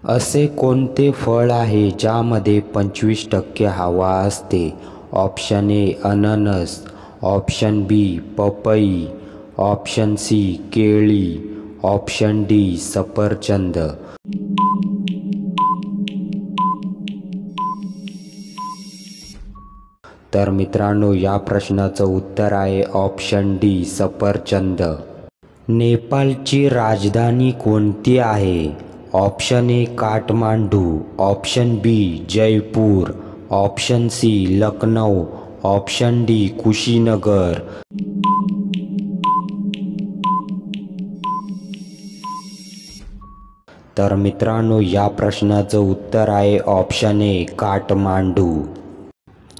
असे कोणते फळ आहे ज्यामध्ये 25% हवा असते? ऑप्शन ए अननस, ऑप्शन बी पपई, ऑप्शन सी केळी, ऑप्शन डी सफरचंद. तर मित्रांनो, या प्रश्नाचं उत्तर आहे ऑप्शन डी सफरचंद. नेपाळची राजधानी कोणती आहे? Option A Kathmandu, option B Jaipur, option C Lucknow, option D Kushinagar. तर मित्रांनो, या प्रश्नाचं उत्तर आहे ऑप्शन ए काठमांडू.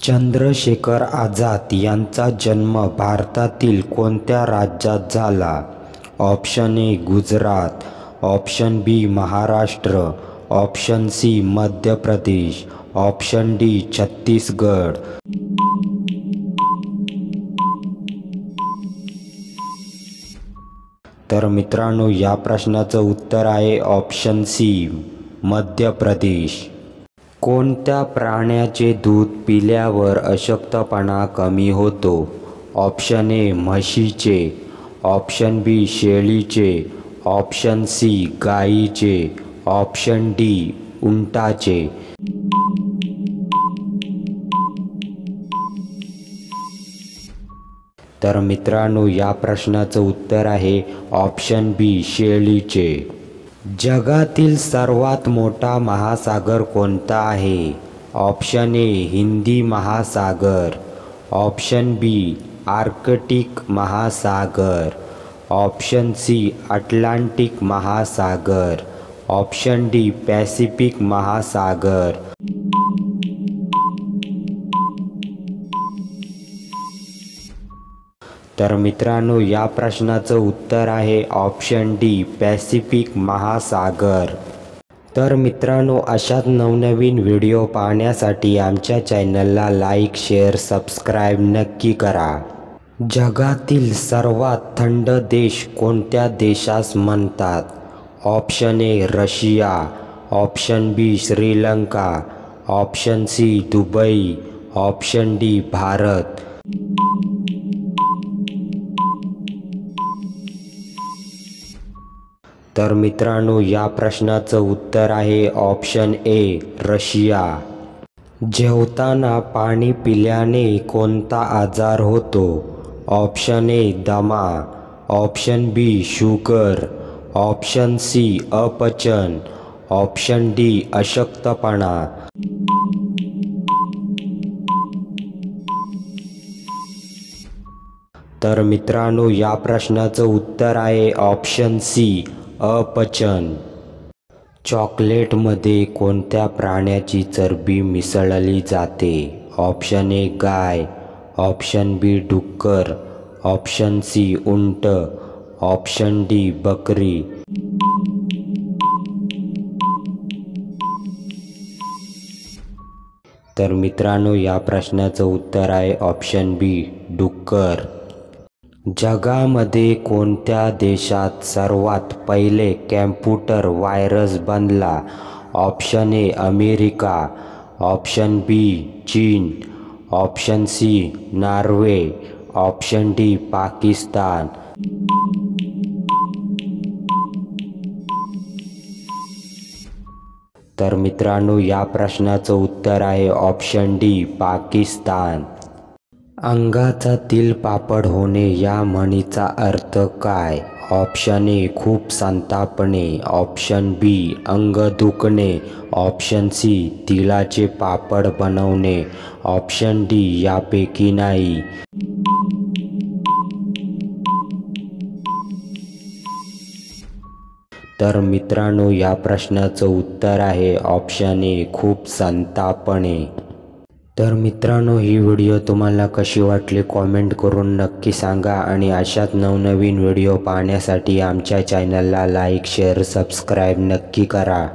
चंद्रशेखर आझाद यांचा जन्म भारतातील कोणत्या राज्यात झाला? Option A Gujarat, option B Maharashtra, option C Madhya Pradesh, option D Chhattisgarh. तर मित्रांनो, या प्रश्नाचं उत्तर आहे ऑप्शन सी मध्य प्रदेश. कोणत्या प्राण्याचे दूध पिल्यावर अशक्तपणा कमी होतो? ऑप्शन ए म्हशीचे, ऑप्शन बी शेळीचे, ऑप्शन सी गाईचे, ऑप्शन डी उंटाचे. तर मित्रांनो, या प्रश्नाचं उत्तर आहे ऑप्शन बी शेळीचे. जगातील सर्वात मोठा महासागर कोणता आहे? ऑप्शन ए हिंदी महासागर, ऑप्शन बी आर्कटिक महासागर, ऑप्शन सी अटलांटिक महासागर, ऑप्शन डी पॅसिफिक महासागर. तर मित्रांनो, या प्रश्नाचं उत्तर आहे ऑप्शन डी पॅसिफिक महासागर. तर मित्रांनो, अशाच नवनवीन व्हिडिओ पाहण्यासाठी आमच्या चॅनलला लाईक, शेअर, सबस्क्राईब नक्की करा. जगातील सर्वात थंड देश कोणत्या देशास म्हणतात? Option A Russia, option B Sri Lanka, option C Dubai, option D Bharat. तर मित्रांनो, या प्रश्नाचं उत्तर आहे ऑप्शन ए रशिया. जेवताना पाणी पिल्याने कोणता आजार होतो? ऑप्शन ए दमा, ऑप्शन बी शुगर, ऑप्शन सी अपचन, ऑप्शन डी अशक्तपणा. तर मित्रांनो, या प्रश्नाचं उत्तर आहे ऑप्शन सी अपचन. चॉकलेटमध्ये कोणत्या प्राण्याची चरबी मिसळली जाते? ऑप्शन ए गाय, ऑप्शन बी डुक्कर, ऑप्शन सी उंट, ऑप्शन डी बकरी. तर मित्रांनो, या प्रश्नाचं उत्तर आहे ऑप्शन बी डुक्कर. जगामध्ये कोणत्या देशात सर्वात पहिले कॅम्प्युटर व्हायरस बनला? Option A America, option B चीन, option C Norway, option D Pakistan. तर मित्रांनो, या प्रश्नाचं उत्तर आहे ऑप्शन डी पाकिस्तान. अंगाचा तिलपापड होणे या म्हणीचा अर्थ काय? ऑप्शन ए खूप संतापणे, ऑप्शन बी अंग दुखणे, ऑप्शन सी तिळाचे पापड बनवणे, ऑप्शन डी यापैकी नाही. तर मित्रांनो, या प्रश्नाचं उत्तर आहे ऑप्शन ए खूप संतापणे. तर मित्रांनो, ही व्हिडिओ तुम्हाला कशी वाटली कॉमेंट करून नक्की सांगा आणि अशाच नवनवीन व्हिडिओ पाहण्यासाठी आमच्या चॅनलला लाईक, शेअर, सबस्क्राईब नक्की करा.